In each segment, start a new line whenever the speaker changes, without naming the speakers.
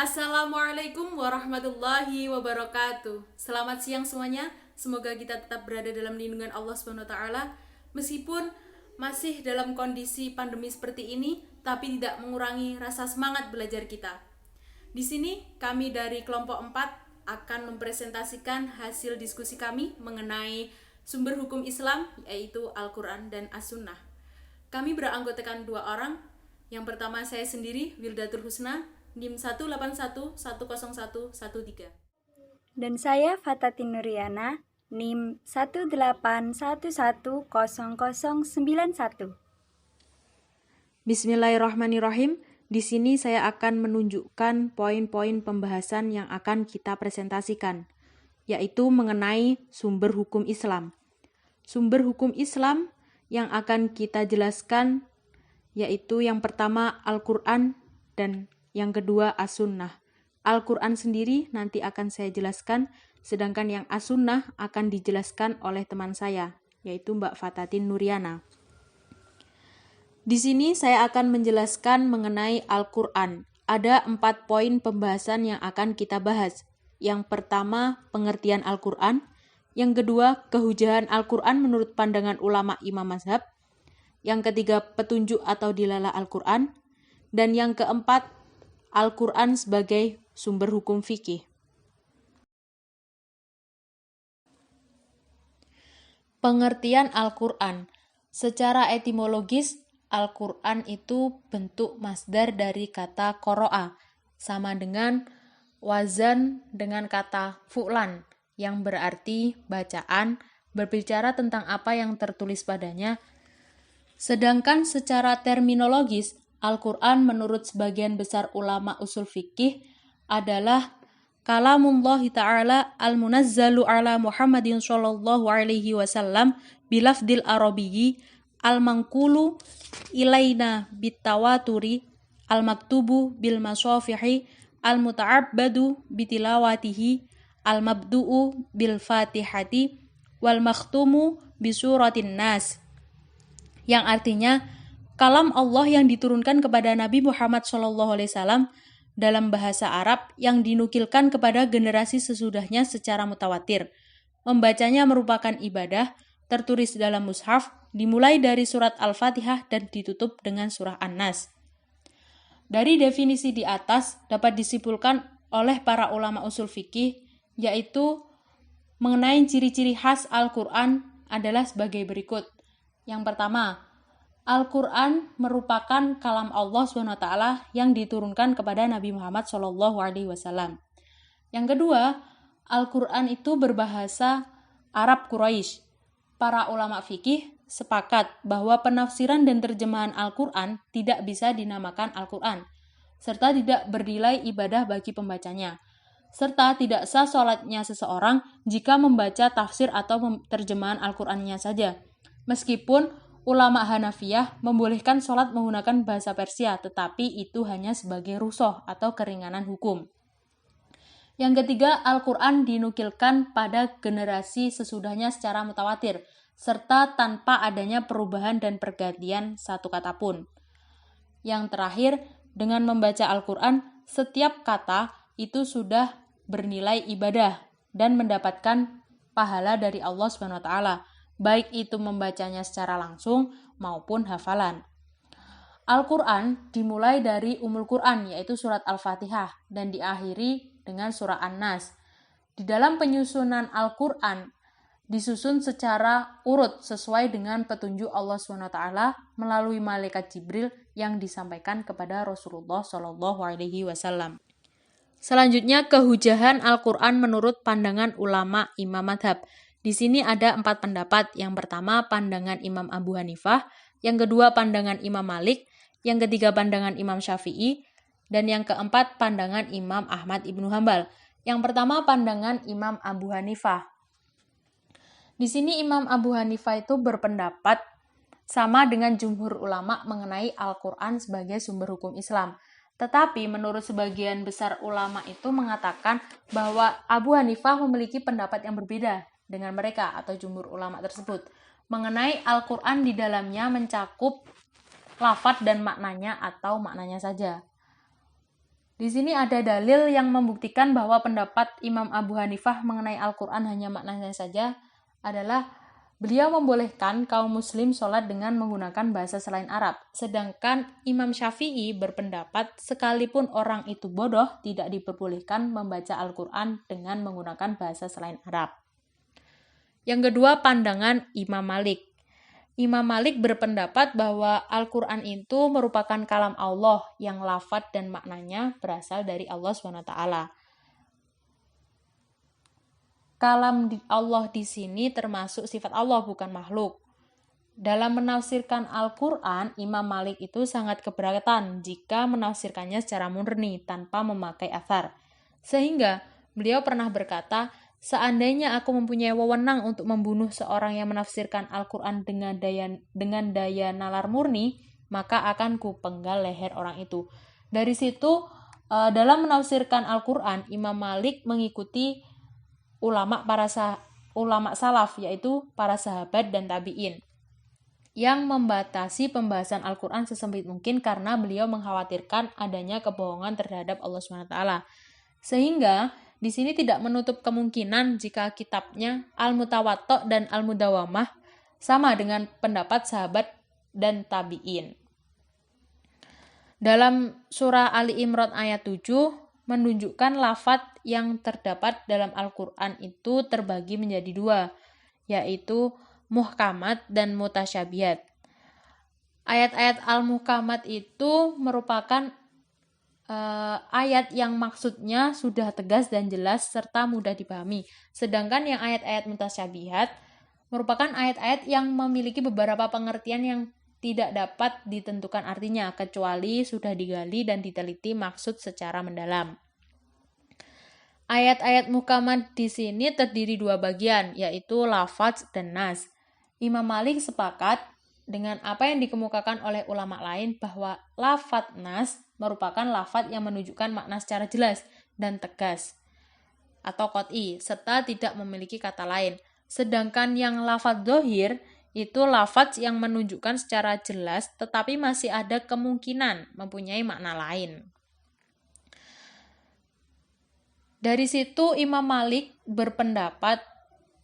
Assalamualaikum warahmatullahi wabarakatuh. Selamat siang semuanya. Semoga kita tetap berada dalam lindungan Allah SWT. Meskipun masih dalam kondisi pandemi seperti ini, tapi tidak mengurangi rasa semangat belajar kita. Di sini kami dari kelompok 4 akan mempresentasikan hasil diskusi kami mengenai sumber hukum Islam, yaitu Al-Quran dan As-Sunnah. Kami beranggotakan 2 orang. Yang pertama saya sendiri, Wildatul Husna, NIM 181101113.
Dan saya Fatatin Nuriana, NIM 181100091.
Bismillahirrahmanirrahim. Di sini saya akan menunjukkan poin-poin pembahasan yang akan kita presentasikan, yaitu mengenai sumber hukum Islam. Sumber hukum Islam yang akan kita jelaskan yaitu yang pertama Al-Quran dan yang kedua As-Sunnah. Al-Quran sendiri nanti akan saya jelaskan, sedangkan yang As-Sunnah akan dijelaskan oleh teman saya, yaitu Mbak Fatatin Nuriana. Di sini saya akan menjelaskan mengenai Al-Quran. Ada 4 poin pembahasan yang akan kita bahas. Yang pertama, pengertian Al-Quran. Yang kedua, kehujahan Al-Quran menurut pandangan ulama imam mazhab. Yang ketiga, petunjuk atau dilalah Al-Quran. Dan yang keempat, Al-Quran sebagai sumber hukum fikih. Pengertian Al-Quran. Secara etimologis, Al-Quran itu bentuk masdar dari kata qoro'a, sama dengan wazan dengan kata fu'lan, yang berarti bacaan, berbicara tentang apa yang tertulis padanya. Sedangkan secara terminologis, Al-Quran menurut sebagian besar ulama usul fikih adalah kalamullah ta'ala al-munazzalu ala Muhammadin sallallahu alaihi wasallam bilafdil arabiyyi al-manqulu ilaina bitawaturi al-maktubu bil masafihi al-muta'abbadu bitilawatihi al-mabdu'u bil fatihati wal makhtumu bisuratin nas, yang artinya kalam Allah yang diturunkan kepada Nabi Muhammad SAW dalam bahasa Arab yang dinukilkan kepada generasi sesudahnya secara mutawatir. Membacanya merupakan ibadah, tertulis dalam mushaf, dimulai dari surat Al-Fatihah dan ditutup dengan surah An-Nas. Dari definisi di atas dapat disimpulkan oleh para ulama usul fikih, yaitu mengenai ciri-ciri khas Al-Quran adalah sebagai berikut. Yang pertama, Al-Quran merupakan kalam Allah SWT yang diturunkan kepada Nabi Muhammad SAW. Yang kedua, Al-Quran itu berbahasa Arab Quraisy. Para ulama fikih sepakat bahwa penafsiran dan terjemahan Al-Quran tidak bisa dinamakan Al-Quran, serta tidak bernilai ibadah bagi pembacanya, serta tidak sah sholatnya seseorang jika membaca tafsir atau terjemahan Al-Qurannya saja. Meskipun ulama Hanafiyah membolehkan sholat menggunakan bahasa Persia, tetapi itu hanya sebagai rukhsah atau keringanan hukum. Yang ketiga, Al-Quran dinukilkan pada generasi sesudahnya secara mutawatir, serta tanpa adanya perubahan dan pergantian satu kata pun. Yang terakhir, dengan membaca Al-Quran, setiap kata itu sudah bernilai ibadah dan mendapatkan pahala dari Allah SWT, baik itu membacanya secara langsung maupun hafalan. Al-Quran dimulai dari Ummul Quran, yaitu surat Al-Fatihah, dan diakhiri dengan surah An-Nas. Di dalam penyusunan Al-Quran disusun secara urut sesuai dengan petunjuk Allah SWT melalui malaikat Jibril yang disampaikan kepada Rasulullah SAW. Selanjutnya, kehujahan Al-Quran menurut pandangan ulama imam madhab. Di sini ada 4 pendapat. Yang pertama, pandangan Imam Abu Hanifah. Yang kedua, pandangan Imam Malik. Yang ketiga, pandangan Imam Syafi'i. Dan yang keempat, pandangan Imam Ahmad Ibnu Hambal. Yang pertama, pandangan Imam Abu Hanifah. Di sini Imam Abu Hanifah itu berpendapat sama dengan jumhur ulama mengenai Al-Quran sebagai sumber hukum Islam. Tetapi menurut sebagian besar ulama itu mengatakan bahwa Abu Hanifah memiliki pendapat yang berbeda dengan mereka atau jumhur ulama tersebut mengenai Al-Quran. Di dalamnya mencakup lafadz dan maknanya atau maknanya saja. Di sini ada dalil yang membuktikan bahwa pendapat Imam Abu Hanifah mengenai Al-Quran hanya maknanya saja adalah beliau membolehkan kaum muslim sholat dengan menggunakan bahasa selain Arab. Sedangkan Imam Syafi'i berpendapat sekalipun orang itu bodoh tidak diperbolehkan membaca Al-Quran dengan menggunakan bahasa selain Arab. Yang kedua, pandangan Imam Malik. Imam Malik berpendapat bahwa Al-Quran itu merupakan kalam Allah yang lafadz dan maknanya berasal dari Allah SWT. Kalam Allah di sini termasuk sifat Allah, bukan makhluk. Dalam menafsirkan Al-Quran, Imam Malik itu sangat keberatan jika menafsirkannya secara murni tanpa memakai athar. Sehingga beliau pernah berkata, seandainya aku mempunyai wewenang untuk membunuh seorang yang menafsirkan Al-Quran dengan daya nalar murni, maka akan kupenggal leher orang itu. Dari situ, dalam menafsirkan Al-Quran, Imam Malik mengikuti ulama salaf, yaitu para sahabat dan tabi'in, yang membatasi pembahasan Al-Quran sesempit mungkin karena beliau mengkhawatirkan adanya kebohongan terhadap Allah SWT. Sehingga di sini tidak menutup kemungkinan jika kitabnya Al-Mutawatta dan Al-Mudawamah sama dengan pendapat sahabat dan tabi'in. Dalam surah Ali Imran ayat 7 menunjukkan lafadz yang terdapat dalam Al-Quran itu terbagi menjadi dua, yaitu muhkamat dan mutasyabihat. Ayat-ayat al-muhkamat itu merupakan ayat yang maksudnya sudah tegas dan jelas serta mudah dipahami. Sedangkan yang ayat-ayat mutasyabihat merupakan ayat-ayat yang memiliki beberapa pengertian yang tidak dapat ditentukan artinya kecuali sudah digali dan diteliti maksud secara mendalam. Ayat-ayat muhkamat di sini terdiri dua bagian, yaitu lafadz dan nas. Imam Malik sepakat dengan apa yang dikemukakan oleh ulama lain bahwa lafadz nas merupakan lafadz yang menunjukkan makna secara jelas dan tegas atau qat'i serta tidak memiliki kata lain. Sedangkan yang lafadz dhohir itu lafadz yang menunjukkan secara jelas tetapi masih ada kemungkinan mempunyai makna lain. Dari situ Imam Malik berpendapat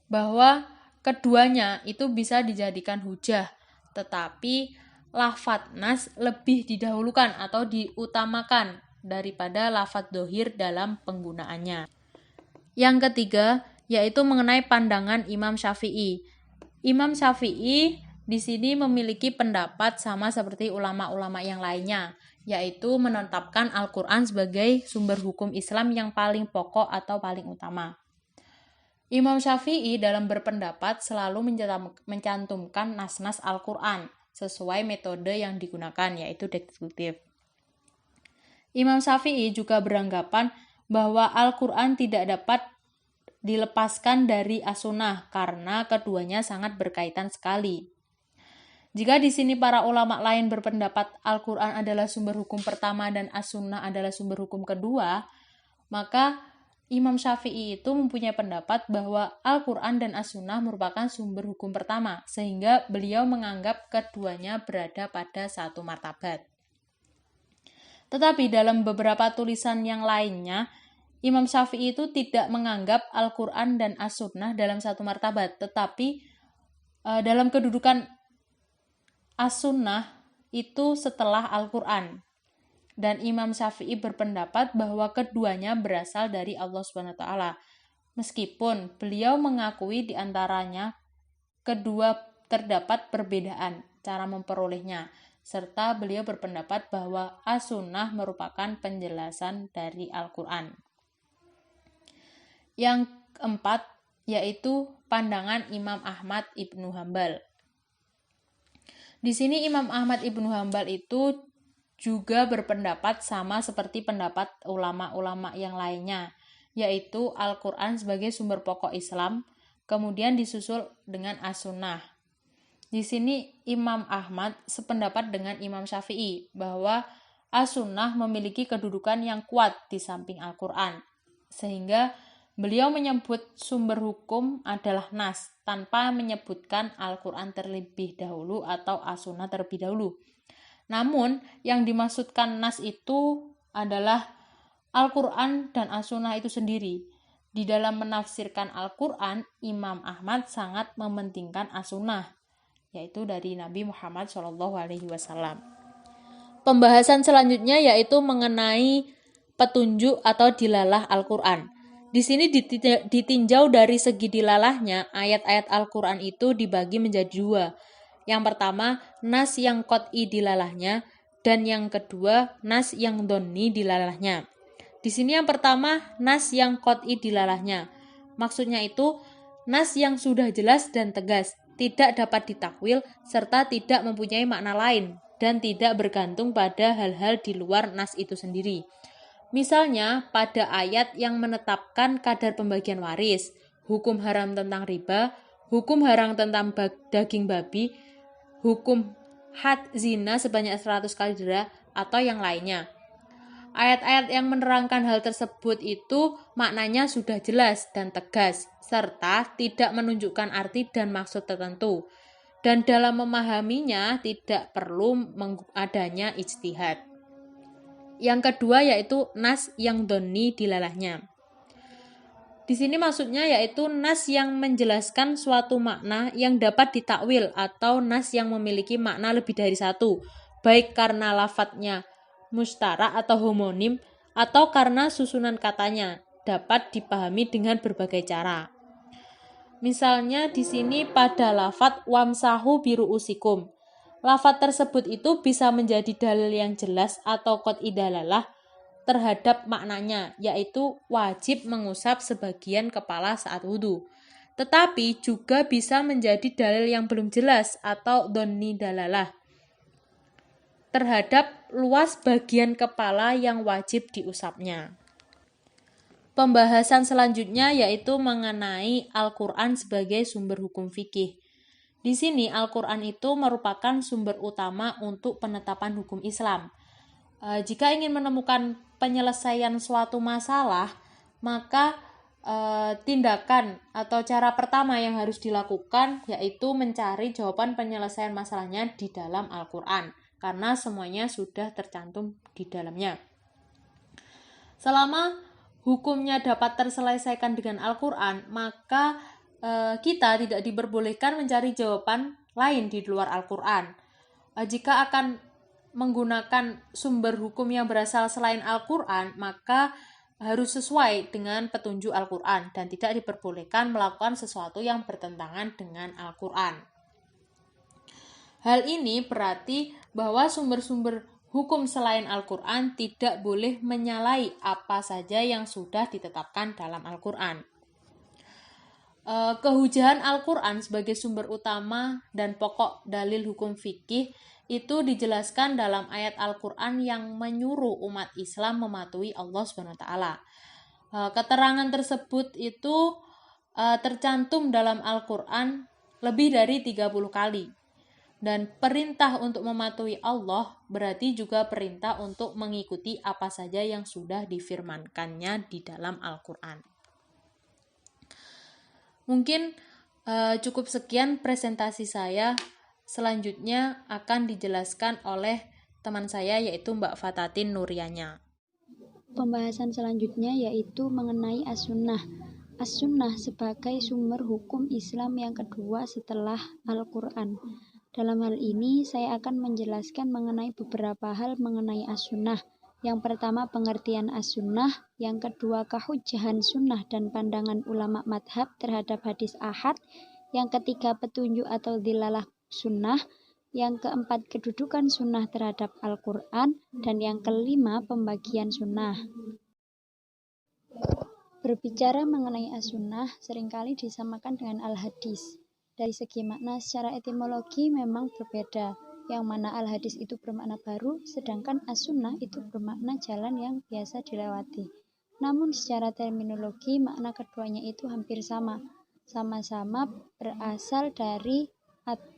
bahwa keduanya itu bisa dijadikan hujah, tetapi lafadz nas lebih didahulukan atau diutamakan daripada lafadz dhohir dalam penggunaannya. Yang ketiga, yaitu mengenai pandangan Imam Syafi'i. Imam Syafi'i di sini memiliki pendapat sama seperti ulama-ulama yang lainnya, yaitu menetapkan Al-Quran sebagai sumber hukum Islam yang paling pokok atau paling utama. Imam Syafi'i dalam berpendapat selalu mencantumkan nas-nas Al-Quran sesuai metode yang digunakan, yaitu deduktif. Imam Syafi'i juga beranggapan bahwa Al-Quran tidak dapat dilepaskan dari as-sunnah karena keduanya sangat berkaitan sekali. Jika di sini para ulama lain berpendapat Al-Quran adalah sumber hukum pertama dan as-sunnah adalah sumber hukum kedua, maka Imam Syafi'i itu mempunyai pendapat bahwa Al-Quran dan as-sunnah merupakan sumber hukum pertama, sehingga beliau menganggap keduanya berada pada satu martabat. Tetapi dalam beberapa tulisan yang lainnya, Imam Syafi'i itu tidak menganggap Al-Quran dan as-sunnah dalam satu martabat, tetapi dalam kedudukan as-sunnah itu setelah Al-Quran. Dan Imam Syafi'i berpendapat bahwa keduanya berasal dari Allah SWT. Meskipun beliau mengakui di antaranya kedua terdapat perbedaan cara memperolehnya, serta beliau berpendapat bahwa as-sunnah merupakan penjelasan dari Al-Quran. Yang keempat, yaitu pandangan Imam Ahmad Ibnu Hanbal. Di sini Imam Ahmad Ibnu Hanbal itu juga berpendapat sama seperti pendapat ulama-ulama yang lainnya, yaitu Al-Quran sebagai sumber pokok Islam, kemudian disusul dengan as-sunnah. Di sini Imam Ahmad sependapat dengan Imam Syafi'i bahwa as-sunnah memiliki kedudukan yang kuat di samping Al-Quran, sehingga beliau menyebut sumber hukum adalah nas, tanpa menyebutkan Al-Quran terlebih dahulu atau as-sunnah terlebih dahulu. Namun, yang dimaksudkan nas itu adalah Al-Quran dan As-Sunnah itu sendiri. Di dalam menafsirkan Al-Quran, Imam Ahmad sangat mementingkan As-Sunnah, yaitu dari Nabi Muhammad SAW. Pembahasan selanjutnya yaitu mengenai petunjuk atau dilalah Al-Quran. Di sini ditinjau dari segi dilalahnya, ayat-ayat Al-Quran itu dibagi menjadi dua. Yang pertama, nas yang qot'i dilalahnya, dan yang kedua, nas yang donni dilalahnya. Di sini yang pertama, nas yang qot'i dilalahnya. Maksudnya itu, nas yang sudah jelas dan tegas, tidak dapat ditakwil, serta tidak mempunyai makna lain, dan tidak bergantung pada hal-hal di luar nas itu sendiri. Misalnya, pada ayat yang menetapkan kadar pembagian waris, hukum haram tentang riba, hukum haram tentang daging babi, hukum had zina sebanyak 100 kali dera, atau yang lainnya. Ayat-ayat yang menerangkan hal tersebut itu maknanya sudah jelas dan tegas, serta tidak menunjukkan arti dan maksud tertentu. Dan dalam memahaminya tidak perlu adanya ijtihad. Yang kedua yaitu nas yang donni dilalahnya. Di sini maksudnya yaitu nas yang menjelaskan suatu makna yang dapat ditakwil atau nas yang memiliki makna lebih dari satu, baik karena lafadznya mustara atau homonim, atau karena susunan katanya dapat dipahami dengan berbagai cara. Misalnya di sini pada lafadz wamsahu biru'usikum. Lafadz tersebut itu bisa menjadi dalil yang jelas atau qot'i dalalah terhadap maknanya, yaitu wajib mengusap sebagian kepala saat wudhu. Tetapi juga bisa menjadi dalil yang belum jelas atau donni dalalah terhadap luas bagian kepala yang wajib diusapnya. Pembahasan selanjutnya yaitu mengenai Al-Quran sebagai sumber hukum fikih. Di sini Al-Quran itu merupakan sumber utama untuk penetapan hukum Islam. Jika ingin menemukan penyelesaian suatu masalah, maka tindakan atau cara pertama yang harus dilakukan yaitu mencari jawaban penyelesaian masalahnya di dalam Al-Quran, karena semuanya sudah tercantum di dalamnya. Selama hukumnya dapat terselesaikan dengan Al-Quran, maka kita tidak diperbolehkan mencari jawaban lain di luar Al-Quran. Jika akan menggunakan sumber hukum yang berasal selain Al-Quran, maka harus sesuai dengan petunjuk Al-Quran dan tidak diperbolehkan melakukan sesuatu yang bertentangan dengan Al-Quran. Hal ini berarti bahwa sumber-sumber hukum selain Al-Quran tidak boleh menyalahi apa saja yang sudah ditetapkan dalam Al-Quran. Kehujahan Al-Quran sebagai sumber utama dan pokok dalil hukum fikih itu dijelaskan dalam ayat Al-Quran yang menyuruh umat Islam mematuhi Allah SWT. Keterangan tersebut itu tercantum dalam Al-Quran lebih dari 30 kali. Dan perintah untuk mematuhi Allah berarti juga perintah untuk mengikuti apa saja yang sudah difirmankannya di dalam Al-Quran. Mungkin cukup sekian presentasi saya. Selanjutnya akan dijelaskan oleh teman saya yaitu Mbak Fatatin Nurianya.
Pembahasan selanjutnya yaitu mengenai As-Sunnah. As-Sunnah sebagai sumber hukum Islam yang kedua setelah Al-Quran. Dalam hal ini, saya akan menjelaskan mengenai beberapa hal mengenai As-Sunnah. Yang pertama, pengertian As-Sunnah. Yang kedua, kehujjahan sunnah dan pandangan ulama madhab terhadap hadis ahad. Yang ketiga, petunjuk atau dilalah sunnah. Yang keempat, kedudukan sunnah terhadap Al-Quran. Dan yang kelima, pembagian sunnah. Berbicara mengenai As-Sunnah seringkali disamakan dengan Al-Hadis. Dari segi makna secara etimologi memang berbeda, yang mana Al-Hadis itu bermakna baru, sedangkan As-Sunnah itu bermakna jalan yang biasa dilewati. Namun secara terminologi makna keduanya itu hampir sama, sama-sama berasal dari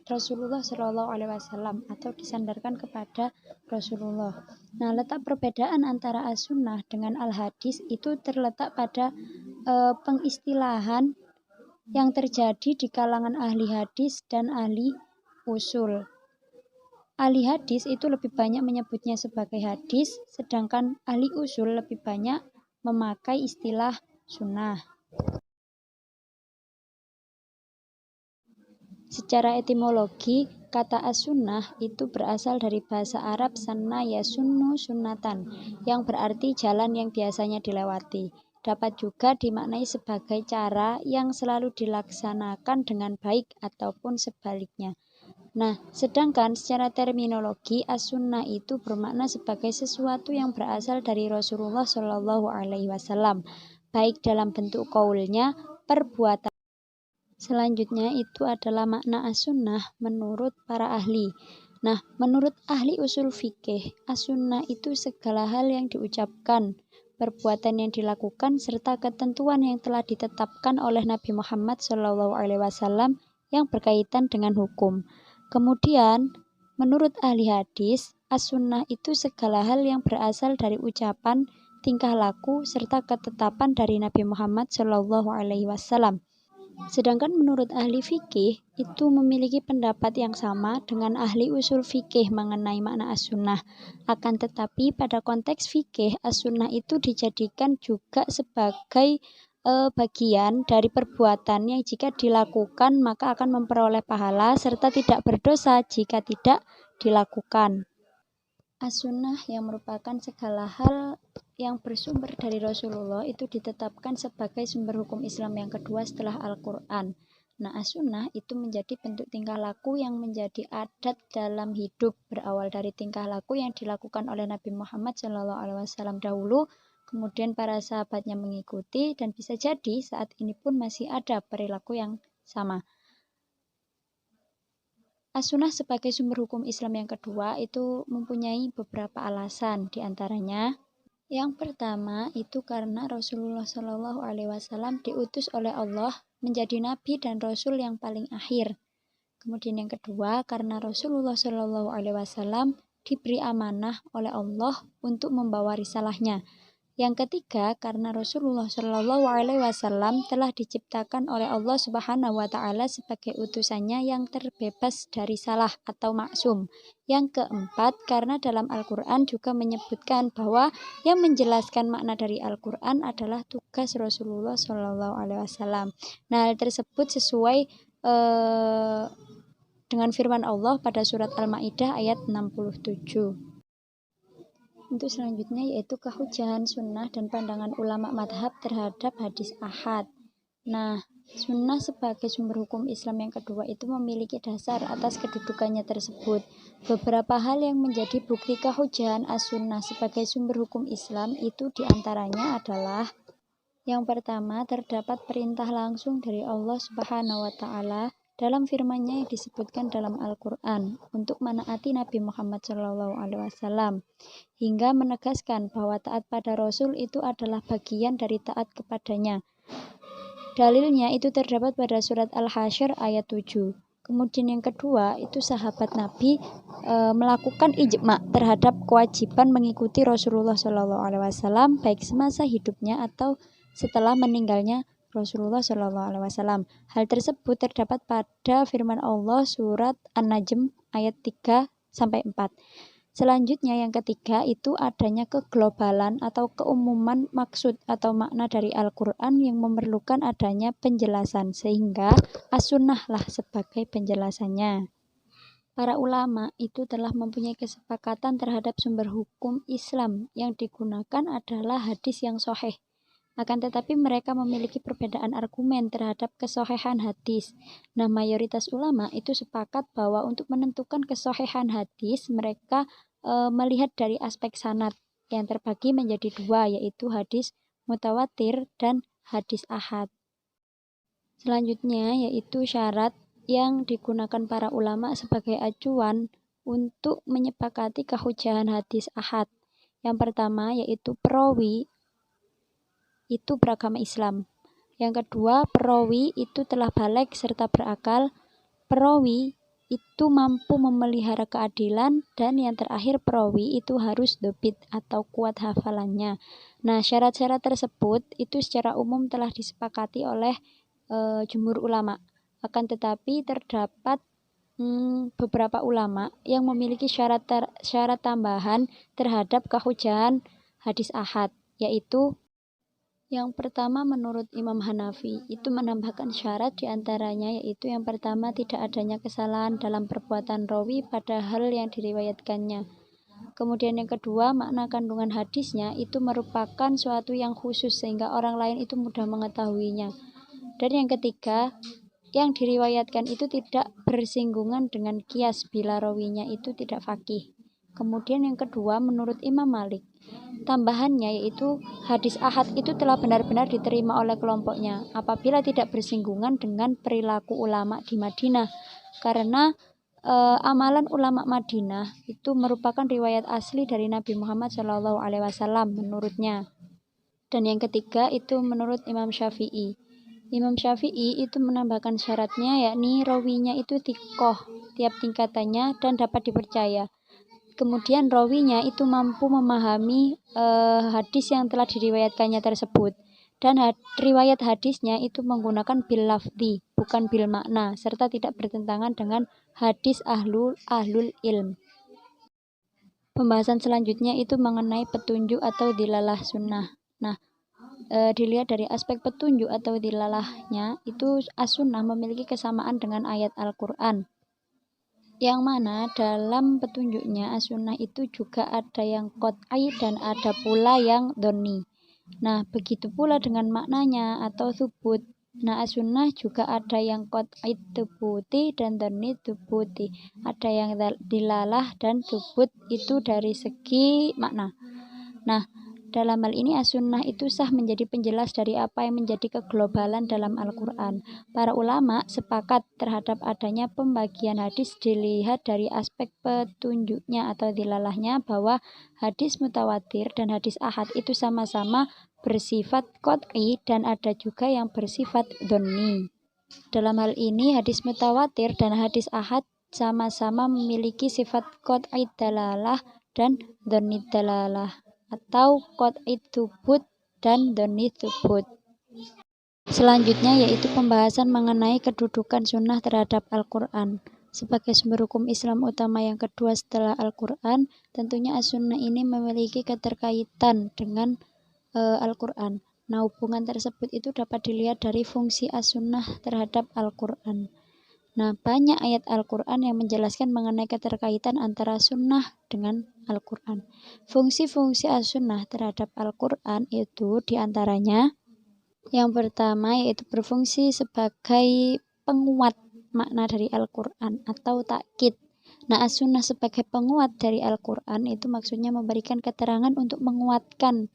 Rasulullah SAW atau disandarkan kepada Rasulullah. Nah, letak perbedaan antara As-Sunnah dengan Al-Hadis itu terletak pada pengistilahan yang terjadi di kalangan ahli hadis dan ahli usul. Ahli hadis itu lebih banyak menyebutnya sebagai hadis, sedangkan ahli usul lebih banyak memakai istilah sunnah. Secara etimologi, kata as-sunnah itu berasal dari bahasa Arab sanna yasunnu sunnatan, yang berarti jalan yang biasanya dilewati. Dapat juga dimaknai sebagai cara yang selalu dilaksanakan dengan baik ataupun sebaliknya. Nah, sedangkan secara terminologi as-sunnah itu bermakna sebagai sesuatu yang berasal dari Rasulullah Shallallahu Alaihi Wasallam, baik dalam bentuk qaulnya, perbuatan. Selanjutnya itu adalah makna as-sunnah menurut para ahli. Nah, menurut ahli usul fikih, as-sunnah itu segala hal yang diucapkan, perbuatan yang dilakukan, serta ketentuan yang telah ditetapkan oleh Nabi Muhammad SAW yang berkaitan dengan hukum. Kemudian, menurut ahli hadis, as-sunnah itu segala hal yang berasal dari ucapan, tingkah laku, serta ketetapan dari Nabi Muhammad SAW. Sedangkan menurut ahli fikih itu memiliki pendapat yang sama dengan ahli usul fikih mengenai makna as-sunnah. Akan tetapi pada konteks fikih, as-sunnah itu dijadikan juga sebagai bagian dari perbuatan yang jika dilakukan maka akan memperoleh pahala serta tidak berdosa jika tidak dilakukan. As-sunnah yang merupakan segala hal yang bersumber dari Rasulullah itu ditetapkan sebagai sumber hukum Islam yang kedua setelah Al-Quran. Nah, as-sunnah itu menjadi bentuk tingkah laku yang menjadi adat dalam hidup, berawal dari tingkah laku yang dilakukan oleh Nabi Muhammad SAW dahulu, kemudian para sahabatnya mengikuti, dan bisa jadi saat ini pun masih ada perilaku yang sama. As-sunnah sebagai sumber hukum Islam yang kedua itu mempunyai beberapa alasan, diantaranya yang pertama itu karena Rasulullah Shallallahu Alaihi Wasallam diutus oleh Allah menjadi nabi dan rasul yang paling akhir. Kemudian yang kedua karena Rasulullah Shallallahu Alaihi Wasallam diberi amanah oleh Allah untuk membawa risalahnya. Yang ketiga karena Rasulullah Shallallahu Alaihi Wasallam telah diciptakan oleh Allah Subhanahu Wa Taala sebagai utusannya yang terbebas dari salah atau maksum. Yang keempat karena dalam Al-Quran juga menyebutkan bahwa yang menjelaskan makna dari Al-Quran adalah tugas Rasulullah Shallallahu Alaihi Wasallam. Nah, hal tersebut sesuai dengan firman Allah pada surat Al-Maidah ayat 67. Untuk selanjutnya yaitu kehujahan sunnah dan pandangan ulama madhab terhadap hadis ahad. Nah, sunnah sebagai sumber hukum Islam yang kedua itu memiliki dasar atas kedudukannya tersebut. Beberapa hal yang menjadi bukti kehujahan as-sunnah sebagai sumber hukum Islam itu diantaranya adalah yang pertama, terdapat perintah langsung dari Allah Subhanahu wa Ta'ala dalam firman-Nya yang disebutkan dalam Al-Quran untuk menaati Nabi Muhammad SAW, hingga menegaskan bahwa taat pada Rasul itu adalah bagian dari taat kepadanya. Dalilnya itu terdapat pada surat Al-Hasyr ayat 7. Kemudian yang kedua itu sahabat Nabi melakukan ijma terhadap kewajiban mengikuti Rasulullah SAW baik semasa hidupnya atau setelah meninggalnya Rasulullah SAW. Hal tersebut terdapat pada firman Allah surat An-Najm ayat 3-4. Selanjutnya yang ketiga itu adanya keglobalan atau keumuman maksud atau makna dari Al-Quran yang memerlukan adanya penjelasan, sehingga as-sunnah lah sebagai penjelasannya. Para ulama itu telah mempunyai kesepakatan terhadap sumber hukum Islam yang digunakan adalah hadis yang sahih. Akan tetapi mereka memiliki perbedaan argumen terhadap kesohihan hadis. Nah, mayoritas ulama itu sepakat bahwa untuk menentukan kesohihan hadis, mereka melihat dari aspek sanad yang terbagi menjadi dua, yaitu hadis mutawatir dan hadis ahad. Selanjutnya yaitu syarat yang digunakan para ulama sebagai acuan untuk menyepakati kehujahan hadis ahad. Yang pertama yaitu perawi itu beragama Islam. Yang kedua, perawi itu telah baligh serta berakal. Perawi itu mampu memelihara keadilan, dan yang terakhir perawi itu harus dobit atau kuat hafalannya. Nah, syarat-syarat tersebut itu secara umum telah disepakati oleh jumhur ulama. Akan tetapi terdapat beberapa ulama yang memiliki syarat tambahan terhadap kehujahan hadis ahad, yaitu yang pertama menurut Imam Hanafi itu menambahkan syarat diantaranya, yaitu yang pertama tidak adanya kesalahan dalam perbuatan rawi pada hal yang diriwayatkannya. Kemudian yang kedua, makna kandungan hadisnya itu merupakan suatu yang khusus sehingga orang lain itu mudah mengetahuinya. Dan yang ketiga, yang diriwayatkan itu tidak bersinggungan dengan kias bila rawinya itu tidak faqih. Kemudian yang kedua, menurut Imam Malik, tambahannya yaitu hadis ahad itu telah benar-benar diterima oleh kelompoknya apabila tidak bersinggungan dengan perilaku ulama di Madinah, karena amalan ulama Madinah itu merupakan riwayat asli dari Nabi Muhammad SAW menurutnya. Dan yang ketiga itu menurut Imam Syafi'i. Imam Syafi'i itu menambahkan syaratnya, yakni rawinya itu thiqoh tiap tingkatannya dan dapat dipercaya. Kemudian rawinya itu mampu memahami hadis yang telah diriwayatkannya tersebut. Dan riwayat hadisnya itu menggunakan bil lafzi, bukan bil makna, serta tidak bertentangan dengan hadis ahlul ilm. Pembahasan selanjutnya itu mengenai petunjuk atau dilalah sunnah. Nah, dilihat dari aspek petunjuk atau dilalahnya, itu as-sunnah memiliki kesamaan dengan ayat Al-Quran, yang mana dalam petunjuknya as-sunnah itu juga ada yang qot'i dan ada pula yang dhonni. Nah, begitu pula dengan maknanya atau thubut. Nah, as-sunnah juga ada yang qot'i thubuti dan dhonni thubuti. Ada yang dilalah dan thubut itu dari segi makna. Nah, dalam hal ini as-sunnah itu sah menjadi penjelas dari apa yang menjadi keglobalan dalam Al-Quran. Para ulama sepakat terhadap adanya pembagian hadis dilihat dari aspek petunjuknya atau dilalahnya, bahwa hadis mutawatir dan hadis ahad itu sama-sama bersifat qot'i dan ada juga yang bersifat dhonni. Dalam hal ini hadis mutawatir dan hadis ahad sama-sama memiliki sifat qot'i dalalah dan dhonni dalalah, atau qot'i thubut dan dhonni thubut. Selanjutnya yaitu pembahasan mengenai kedudukan sunnah terhadap Al-Quran. Sebagai sumber hukum Islam utama yang kedua setelah Al-Quran, tentunya as-sunnah ini memiliki keterkaitan dengan Al-Quran. Nah, hubungan tersebut itu dapat dilihat dari fungsi as-sunnah terhadap Al-Quran. Nah, banyak ayat Al-Quran yang menjelaskan mengenai keterkaitan antara sunnah dengan Al-Quran. Fungsi-fungsi as-sunnah terhadap Al-Quran itu diantaranya, yang pertama yaitu berfungsi sebagai penguat makna dari Al-Quran atau takkid. Nah, as-sunnah sebagai penguat dari Al-Quran itu maksudnya memberikan keterangan untuk menguatkan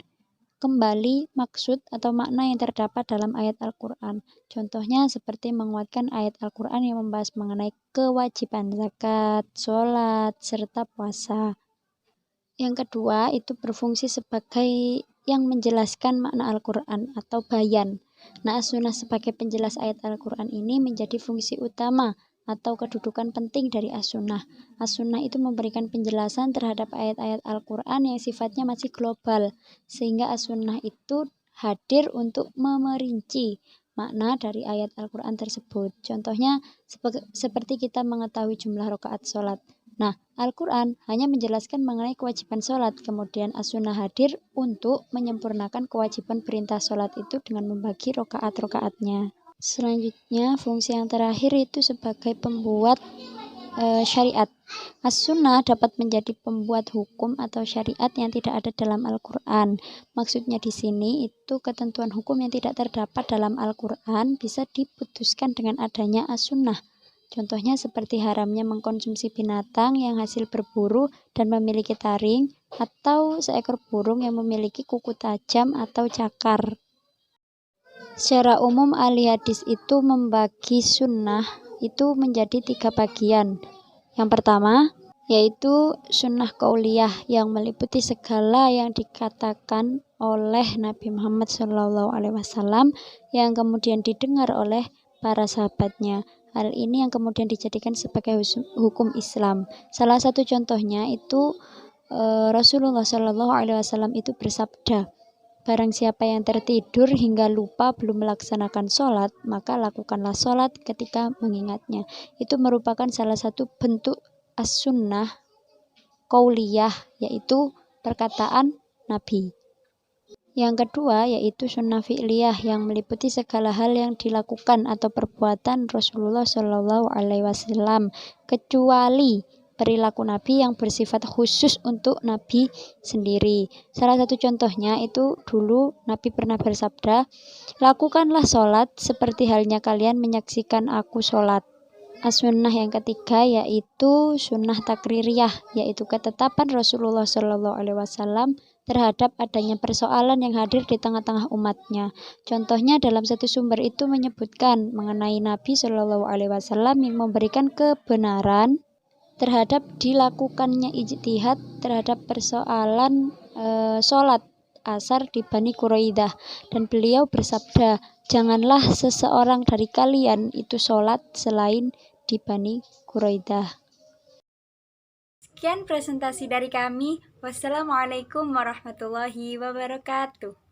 kembali maksud atau makna yang terdapat dalam ayat Al-Quran. Contohnya seperti menguatkan ayat Al-Quran yang membahas mengenai kewajiban zakat, sholat, serta puasa. Yang kedua itu berfungsi sebagai yang menjelaskan makna Al-Quran atau bayan. Nah, as-sunnah sebagai penjelas ayat Al-Quran ini menjadi fungsi utama atau kedudukan penting dari as-sunnah. As-sunnah itu memberikan penjelasan terhadap ayat-ayat Al-Quran yang sifatnya masih global, sehingga as-sunnah itu hadir untuk memerinci makna dari ayat Al-Quran tersebut. Contohnya seperti kita mengetahui jumlah rakaat sholat. Nah, Al-Quran hanya menjelaskan mengenai kewajiban sholat, kemudian as-sunnah hadir untuk menyempurnakan kewajiban perintah sholat itu dengan membagi rakaat-rakaatnya. Selanjutnya, fungsi yang terakhir itu sebagai pembuat syariat. As-sunnah dapat menjadi pembuat hukum atau syariat yang tidak ada dalam Al-Quran. Maksudnya di sini itu ketentuan hukum yang tidak terdapat dalam Al-Quran bisa diputuskan dengan adanya as-sunnah. Contohnya seperti haramnya mengkonsumsi binatang yang hasil berburu dan memiliki taring, atau seekor burung yang memiliki kuku tajam atau cakar. Secara umum ahli hadis itu membagi sunnah itu menjadi 3 bagian. Yang pertama yaitu sunnah qauliyah yang meliputi segala yang dikatakan oleh Nabi Muhammad SAW yang kemudian didengar oleh para sahabatnya. Hal ini yang kemudian dijadikan sebagai hukum Islam. Salah satu contohnya itu Rasulullah SAW itu bersabda, Barang siapa yang tertidur hingga lupa belum melaksanakan sholat, maka lakukanlah sholat ketika mengingatnya. Itu merupakan salah satu bentuk as-sunnah qauliyah, yaitu perkataan Nabi. Yang kedua yaitu sunnah fi'liyah yang meliputi segala hal yang dilakukan atau perbuatan Rasulullah Shallallahu Alaihi Wasallam, kecuali perilaku Nabi yang bersifat khusus untuk Nabi sendiri. Salah satu contohnya itu dulu Nabi pernah bersabda, lakukanlah sholat seperti halnya kalian menyaksikan aku sholat. As-sunnah yang ketiga yaitu sunnah takririyah, yaitu ketetapan Rasulullah Shallallahu Alaihi Wasallam terhadap adanya persoalan yang hadir di tengah-tengah umatnya. Contohnya dalam satu sumber itu menyebutkan mengenai Nabi Shallallahu Alaihi Wasallam yang memberikan kebenaran terhadap dilakukannya ijtihad terhadap persoalan sholat asar di Bani Quraidah, dan beliau bersabda, janganlah seseorang dari kalian itu sholat selain di Bani Quraidah.
Sekian presentasi dari kami. Wassalamualaikum warahmatullahi wabarakatuh.